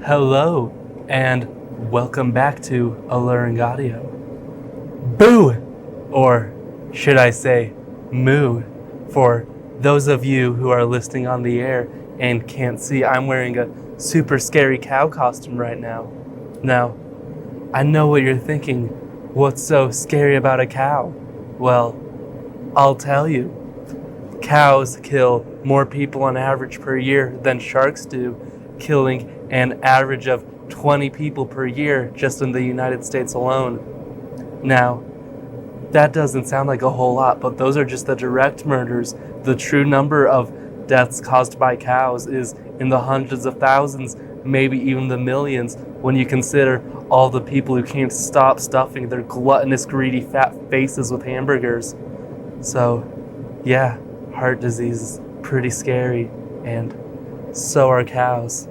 Hello, and welcome back to Alluring Audio. Boo! Or should I say, moo, for those of you who are listening on the air and can't see, I'm wearing a super scary cow costume right now. Now, I know what you're thinking. What's so scary about a cow? Well, I'll tell you. Cows kill more people on average per year than sharks do, killing an average of 20 people per year just in the United States alone. Now, that doesn't sound like a whole lot, but those are just the direct murders. The true number of deaths caused by cows is in the hundreds of thousands, maybe even the millions, when you consider all the people who can't stop stuffing their gluttonous, greedy, fat faces with hamburgers. So, yeah, heart disease is pretty scary, and so are cows.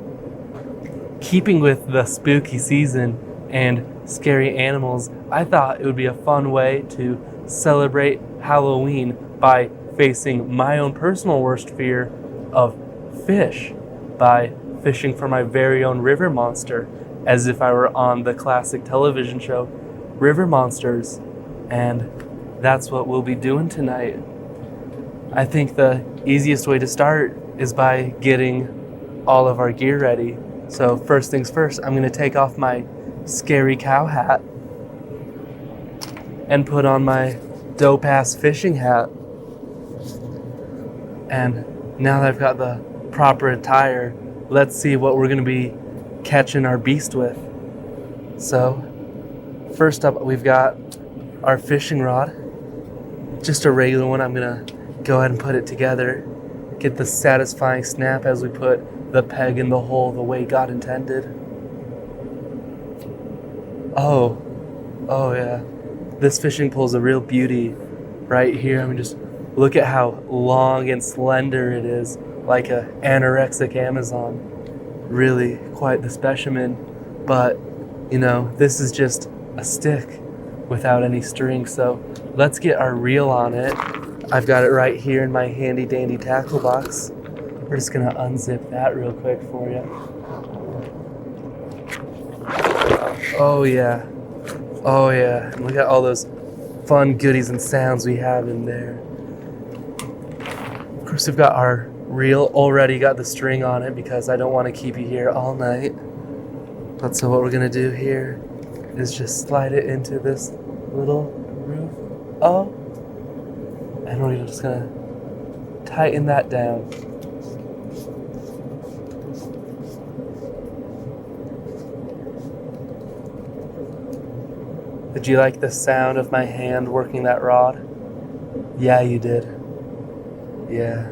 Keeping with the spooky season and scary animals, I thought it would be a fun way to celebrate Halloween by facing my own personal worst fear of fish, by fishing for my very own river monster, as if I were on the classic television show River Monsters, and that's what we'll be doing tonight. I think the easiest way to start is by getting all of our gear ready. So first things first, I'm going to take off my scary cow hat and put on my dope-ass fishing hat. And now that I've got the proper attire, let's see what we're going to be catching our beast with. So first up, we've got our fishing rod, just a regular one. I'm going to go ahead and put it together, get the satisfying snap as we put the peg in the hole the way God intended. Oh yeah. This fishing pole is a real beauty right here. I mean, just look at how long and slender it is, like a anorexic Amazon. Really quite the specimen. But, this is just a stick without any string. So let's get our reel on it. I've got it right here in my handy dandy tackle box. We're just gonna unzip that real quick for you. Oh yeah. And look at all those fun goodies and sounds we have in there. Of course, we've got our reel already got the string on it because I don't want to keep you here all night. But so what we're gonna do here is just slide it into this little groove. And we're just gonna tighten that down. Did you like the sound of my hand working that rod? Yeah, you did. Yeah,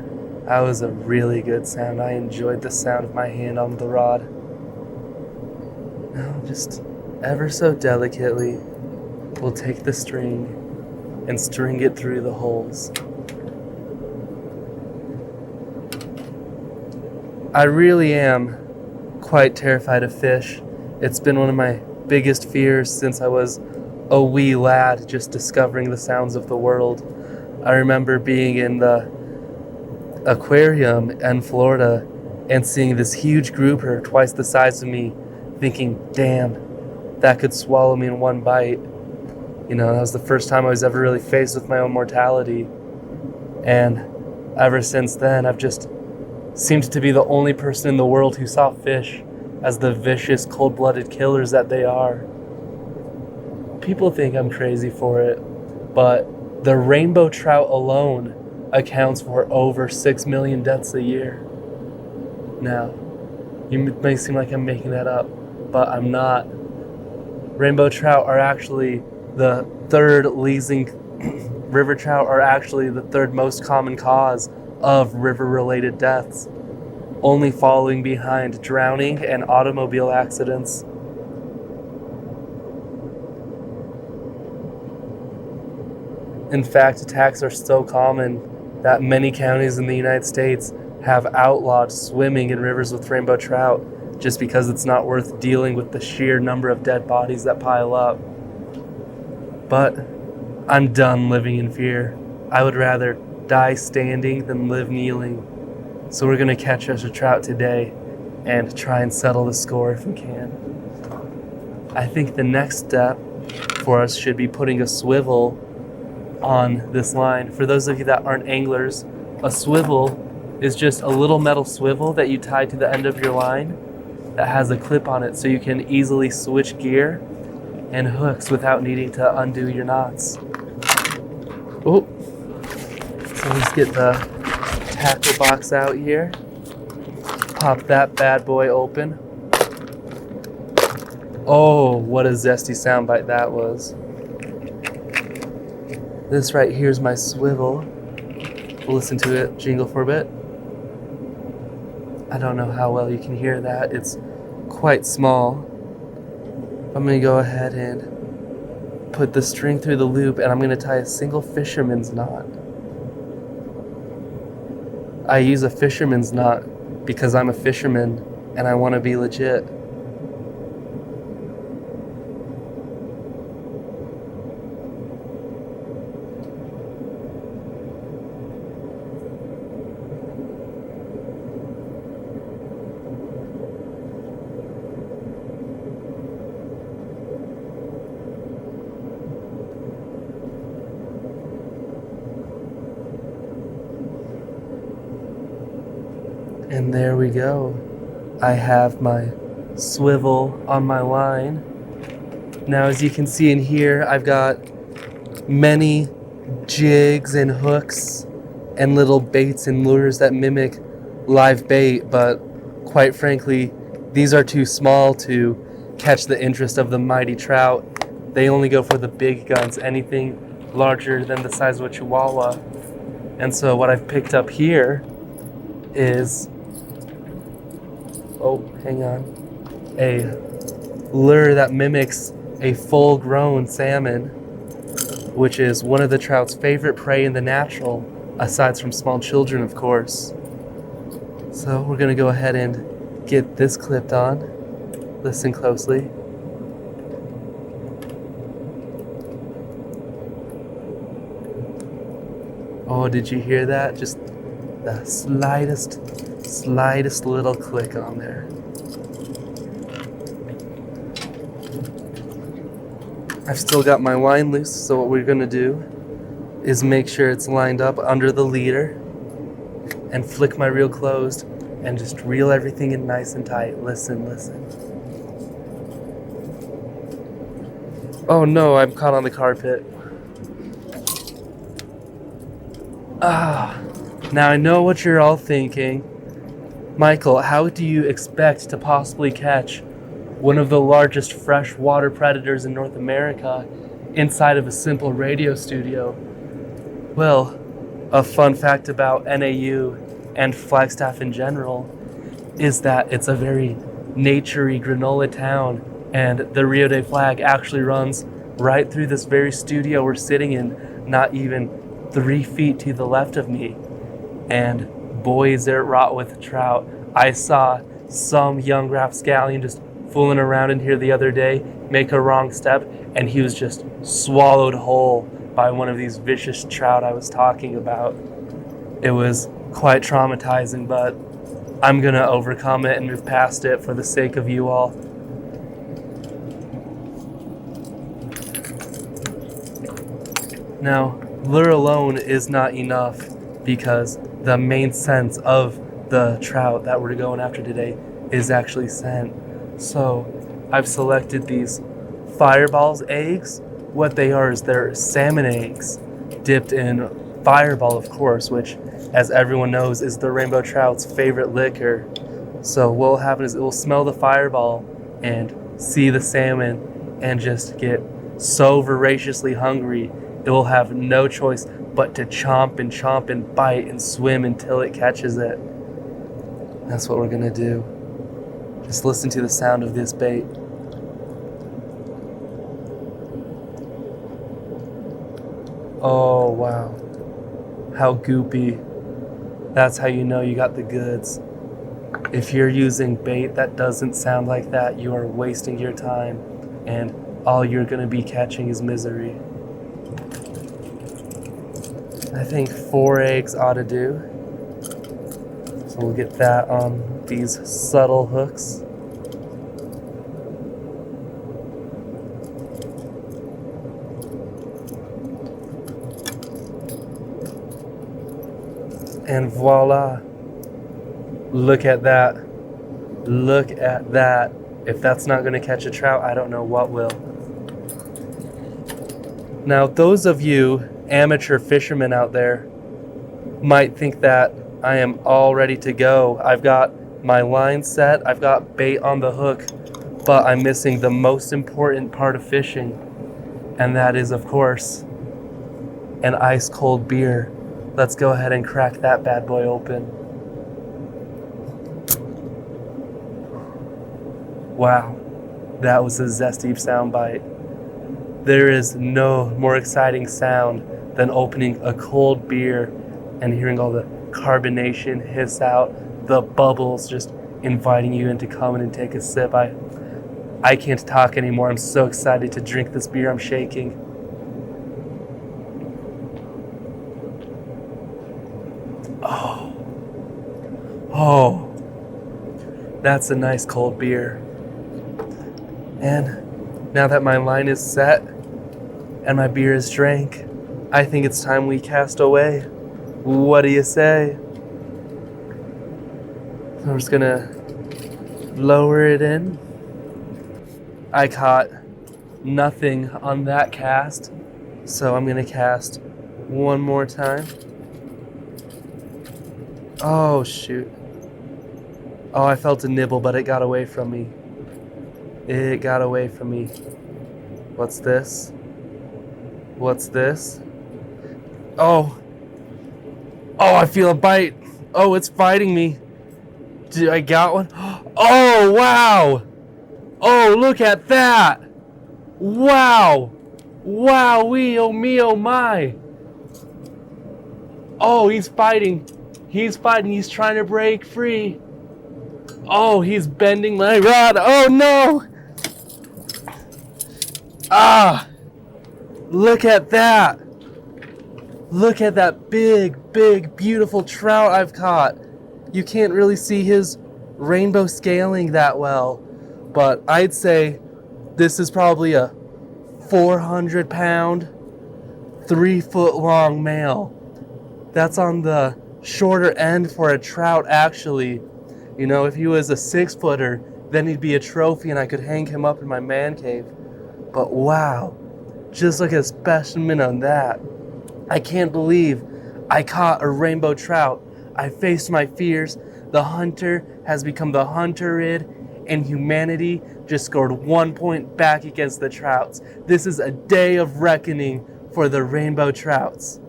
that was a really good sound. I enjoyed the sound of my hand on the rod. Now, just ever so delicately, we'll take the string and string it through the holes. I really am quite terrified of fish. It's been one of my biggest fears since I was a wee lad, just discovering the sounds of the world. I remember being in the aquarium in Florida and seeing this huge grouper twice the size of me, thinking, damn, that could swallow me in one bite. That was the first time I was ever really faced with my own mortality. And ever since then, I've just seemed to be the only person in the world who saw fish as the vicious, cold-blooded killers that they are. People think I'm crazy for it, but the rainbow trout alone accounts for over 6 million deaths a year. Now, you may seem like I'm making that up, but I'm not. Rainbow trout are actually the third river trout are actually the third most common cause of river-related deaths, only following behind drowning and automobile accidents. In fact, attacks are so common that many counties in the United States have outlawed swimming in rivers with rainbow trout just because it's not worth dealing with the sheer number of dead bodies that pile up. But I'm done living in fear. I would rather die standing than live kneeling. So we're going to catch us a trout today, and try and settle the score if we can. I think the next step for us should be putting a swivel on this line. For those of you that aren't anglers, a swivel is just a little metal swivel that you tie to the end of your line that has a clip on it so you can easily switch gear and hooks without needing to undo your knots. Oh, so let's get the tackle box out here. Pop that bad boy open. Oh, what a zesty soundbite that was. This right here is my swivel. We'll listen to it jingle for a bit. I don't know how well you can hear that. It's quite small. I'm going to go ahead and put the string through the loop, and I'm going to tie a single fisherman's knot. I use a fisherman's knot because I'm a fisherman and I want to be legit. And there we go. I have my swivel on my line. Now, as you can see in here, I've got many jigs and hooks and little baits and lures that mimic live bait, but quite frankly, these are too small to catch the interest of the mighty trout. They only go for the big guns, anything larger than the size of a chihuahua. And so what I've picked up here is, hang on, a lure that mimics a full-grown salmon, which is one of the trout's favorite prey in the natural, aside from small children, of course. So we're gonna go ahead and get this clipped on. Listen closely. Oh, did you hear that? Just the slightest little click on there. I've still got my line loose, so what we're gonna do is make sure it's lined up under the leader and flick my reel closed and just reel everything in nice and tight. Listen. Oh no, I'm caught on the carpet. Now I know what you're all thinking. Michael, how do you expect to possibly catch one of the largest freshwater predators in North America inside of a simple radio studio? Well, a fun fact about NAU and Flagstaff in general is that it's a very naturey granola town, and the Rio de Flag actually runs right through this very studio we're sitting in, not even 3 feet to the left of me. And boy, is there wrought with trout. I saw some young rapscallion just fooling around in here the other day, make a wrong step, and he was just swallowed whole by one of these vicious trout I was talking about. It was quite traumatizing, but I'm gonna overcome it and move past it for the sake of you all. Now, lure alone is not enough, because the main sense of the trout that we're going after today is actually scent. So I've selected these Fireball's eggs. What they are is they're salmon eggs dipped in Fireball, of course, which, as everyone knows, is the rainbow trout's favorite liquor. So what will happen is it will smell the Fireball and see the salmon and just get so voraciously hungry it will have no choice but to chomp and bite and swim until it catches it. That's what we're gonna do. Just listen to the sound of this bait. Oh wow, how goopy. That's how you know you got the goods. If you're using bait that doesn't sound like that, you are wasting your time, and all you're gonna be catching is misery. I think 4 eggs ought to do. So We'll get that on these subtle hooks. And voila. Look at that. Look at that. If that's not going to catch a trout, I don't know what will. Now, those of you amateur fishermen out there might think that I am all ready to go. I've got my line set, I've got bait on the hook, but I'm missing the most important part of fishing, and that is, of course, an ice cold beer. Let's go ahead and crack that bad boy open. Wow, that was a zesty sound bite. There is no more exciting sound than opening a cold beer and hearing all the carbonation hiss out, the bubbles just inviting you in to come in and take a sip. I can't talk anymore. I'm so excited to drink this beer. I'm shaking. Oh, that's a nice cold beer. And now that my line is set and my beer is drank, I think it's time we cast away. What do you say? I'm just gonna lower it in. I caught nothing on that cast, so I'm gonna cast one more time. Oh, shoot. Oh, I felt a nibble, but it got away from me. It got away from me. What's this? What's this? Oh. Oh, I feel a bite. Oh, it's biting me. I got one? Oh, wow. Oh, look at that. Wow. Wow-wee, oh me, oh my. Oh, he's fighting. He's fighting. He's trying to break free. Oh, he's bending my rod. Oh, no. Ah. Look at that. Look at that big, big, beautiful trout I've caught. You can't really see his rainbow scaling that well, but I'd say this is probably a 400-pound, 3-foot-long male. That's on the shorter end for a trout, actually. You know, if he was a 6-footer, then he'd be a trophy and I could hang him up in my man cave. But wow, just look at a specimen on that. I can't believe I caught a rainbow trout. I faced my fears. The hunter has become the hunted, and humanity just scored 1 point back against the trouts. This is a day of reckoning for the rainbow trouts.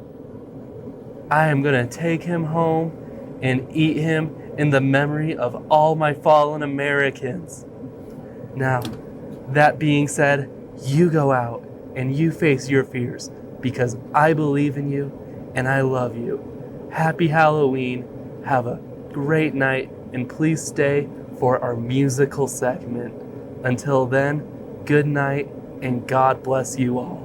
I am going to take him home and eat him in the memory of all my fallen Americans. Now, that being said, you go out and you face your fears because I believe in you and I love you. Happy Halloween. Have a great night and please stay for our musical segment. Until then, good night and God bless you all.